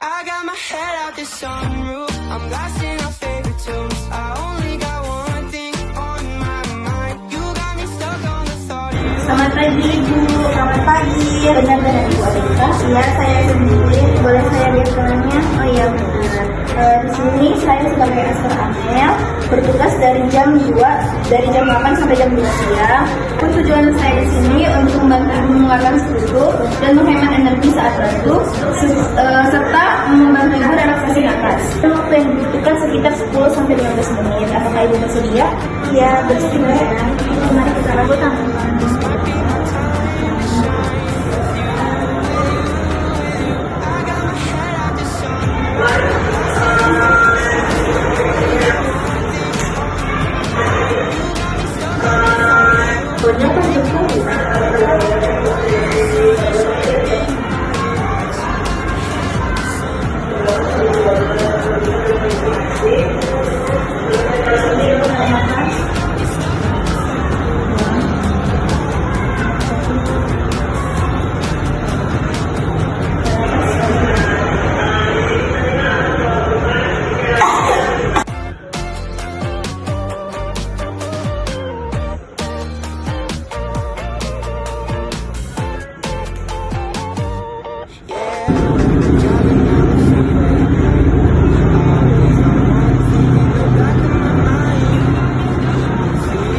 I got my head out the sunroof. I'm blasting our favorite tunes. I only got one thing on my mind. You got me stuck on the thought. Selamat pagi Ibu. Selamat pagi. Benar-benar Ibu Alika? Iya, saya sendiri. Boleh saya lihat perannya? Oh iya benar. Di sini saya sebagai Esther Amel bertugas dari jam 8 sampai jam 2 siang. Tujuan saya di sini untuk membantu mengeluarkan sekutu dan menghemat energi saat batuk, serta membantu Ibu relaksasi napas. Waktu yang dibutuhkan sekitar 10 sampai 15 menit. Apakah Ibu bersedia? Iya, bersedia. Mari kita lakukan.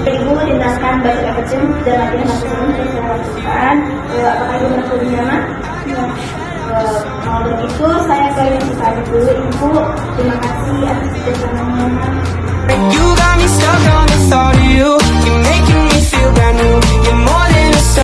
Ibu tindakan batuk kecil dan latihan nafas yang saya lakukan. Apakah Ibu merasa lebih nyaman? Ya. Kalau begitu saya permisi pamit dulu Ibu. Terima kasih atas kerjasamanya.